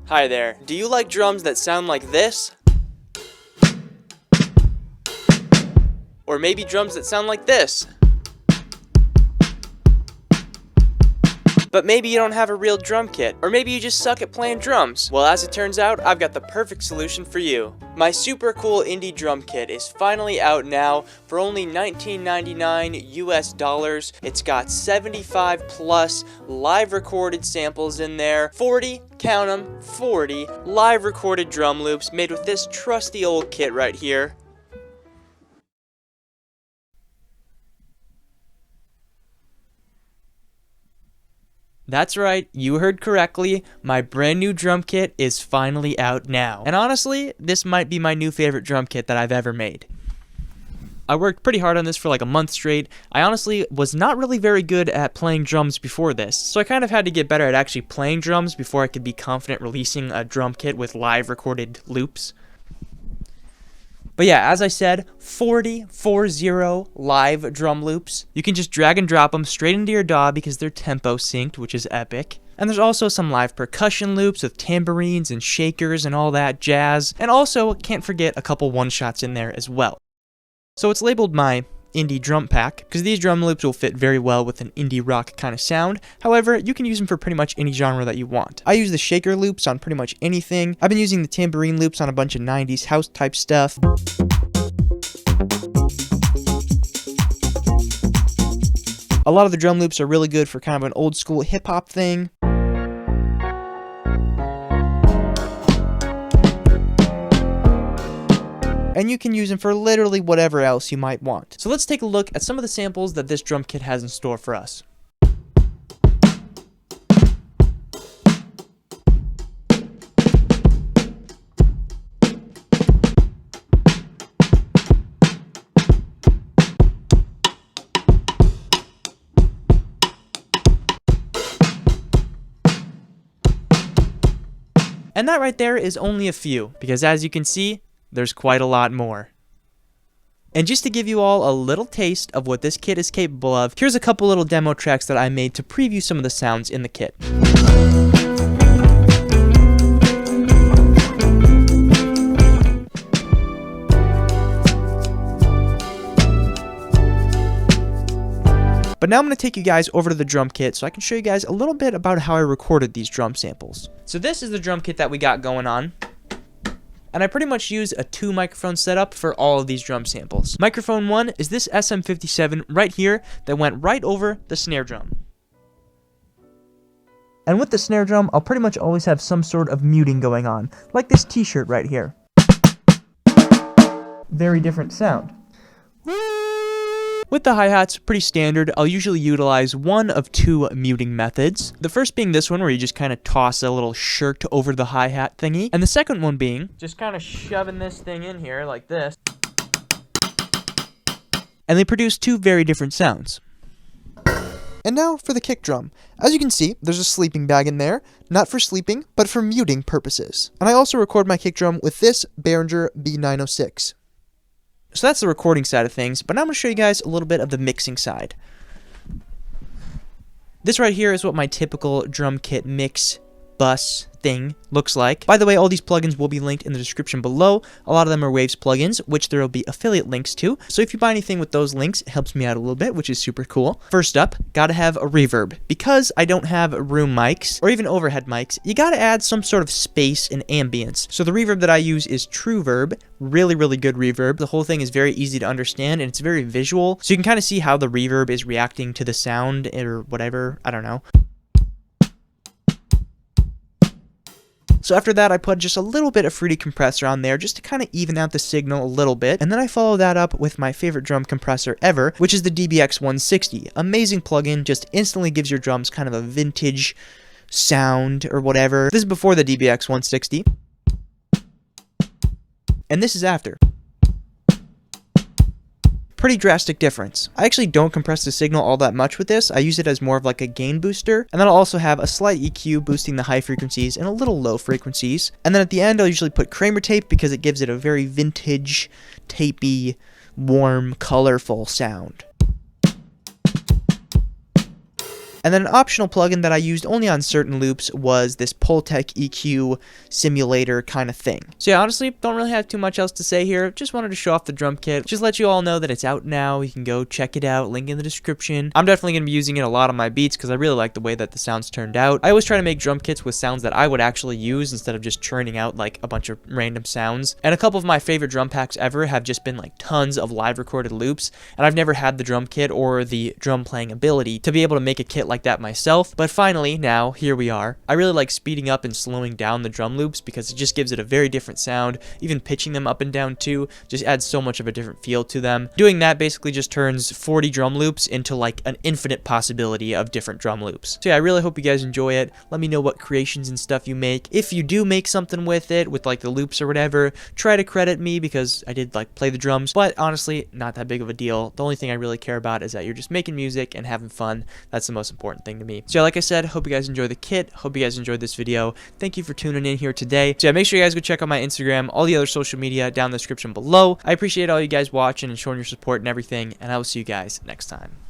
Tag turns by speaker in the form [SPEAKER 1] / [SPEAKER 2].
[SPEAKER 1] Hi there. Do you like drums that sound like this? Or maybe drums that sound like this? But maybe you don't have a real drum kit, or maybe you just suck at playing drums. Well, as it turns out, I've got the perfect solution for you. My super cool indie drum kit is finally out now for only $19.99 US. It's got 75 plus live recorded samples in there, 40, count them, 40 live recorded drum loops made with this trusty old kit right here. That's right, you heard correctly, my brand new drum kit is finally out now. And honestly, this might be my new favorite drum kit that I've ever made. I worked pretty hard on this for like a month straight. I honestly was not really very good at playing drums before this, so I kind of had to get better at actually playing drums before I could be confident releasing a drum kit with live recorded loops. But yeah, as I said, 40 live drum loops. You can just drag and drop them straight into your DAW because they're tempo synced, which is epic. And there's also some live percussion loops with tambourines and shakers and all that jazz. And also, can't forget a couple one-shots in there as well. So it's labeled my indie drum pack because these drum loops will fit very well with an indie rock kind of sound. However, you can use them for pretty much any genre that you want. I use the shaker loops on pretty much anything. I've been using the tambourine loops on a bunch of 90s house type stuff. A lot of the drum loops are really good for kind of an old school hip hop thing. And you can use them for literally whatever else you might want. So let's take a look at some of the samples that this drum kit has in store for us. And that right there is only a few, because as you can see, there's quite a lot more. And just to give you all a little taste of what this kit is capable of, here's a couple little demo tracks that I made to preview some of the sounds in the kit. But now I'm going to take you guys over to the drum kit so I can show you guys a little bit about how I recorded these drum samples. So this is the drum kit that we got going on. And I pretty much use a 2 microphone setup for all of these drum samples. Microphone 1 is this SM57 right here that went right over the snare drum. And with the snare drum, I'll pretty much always have some sort of muting going on, like this t-shirt right here. Very different sound. With the hi-hats, pretty standard. I'll usually utilize one of 2 muting methods. The first being this one where you just kind of toss a little shirt over the hi-hat thingy. And the second one being just kind of shoving this thing in here like this. And they produce 2 very different sounds. And now for the kick drum. As you can see, there's a sleeping bag in there, not for sleeping, but for muting purposes. And I also record my kick drum with this Behringer B906. So that's the recording side of things, but now I'm going to show you guys a little bit of the mixing side. This right here is what my typical drum kit mix bus thing looks like. By the way, all these plugins will be linked in the description below. A lot of them are Waves plugins, which there will be affiliate links to. So if you buy anything with those links, it helps me out a little bit, which is super cool. First up, gotta have a reverb. Because I don't have room mics or even overhead mics, you gotta add some sort of space and ambience. So the reverb that I use is TrueVerb. Really, really good reverb. The whole thing is very easy to understand and it's very visual. So you can kind of see how the reverb is reacting to the sound or whatever. I don't know. So after that, I put just a little bit of fruity compressor on there just to kind of even out the signal a little bit. And then I follow that up with my favorite drum compressor ever, which is the DBX 160. Amazing plugin, just instantly gives your drums kind of a vintage sound or whatever. This is before the DBX 160. And this is after. Pretty drastic difference. I actually don't compress the signal all that much with this. I use it as more of like a gain booster. And then I'll also have a slight EQ boosting the high frequencies and a little low frequencies. And then at the end, I'll usually put Kramer tape because it gives it a very vintage, tapey, warm, colorful sound. And then an optional plugin that I used only on certain loops was this Pultec EQ simulator kind of thing. So yeah, honestly, don't really have too much else to say here. Just wanted to show off the drum kit. Just let you all know that it's out now. You can go check it out. Link in the description. I'm definitely going to be using it a lot on my beats because I really like the way that the sounds turned out. I always try to make drum kits with sounds that I would actually use instead of just churning out like a bunch of random sounds. And a couple of my favorite drum packs ever have just been like tons of live recorded loops, and I've never had the drum kit or the drum playing ability to be able to make a kit like that myself. But finally, now here we are. I really like speeding up and slowing down the drum loops because it just gives it a very different sound. Even pitching them up and down too just adds so much of a different feel to them. Doing that basically just turns 40 drum loops into like an infinite possibility of different drum loops. So yeah, I really hope you guys enjoy it. Let me know what creations and stuff you make. If you do make something with it, with like the loops or whatever, try to credit me because I did like play the drums, but honestly, not that big of a deal. The only thing I really care about is that you're just making music and having fun. That's the most important thing to me. So yeah, like I said, hope you guys enjoy the kit. Hope you guys enjoyed this video. Thank you for tuning in here today. So yeah, make sure you guys go check out my Instagram, all the other social media down in the description below. I appreciate all you guys watching and showing your support and everything, and I will see you guys next time.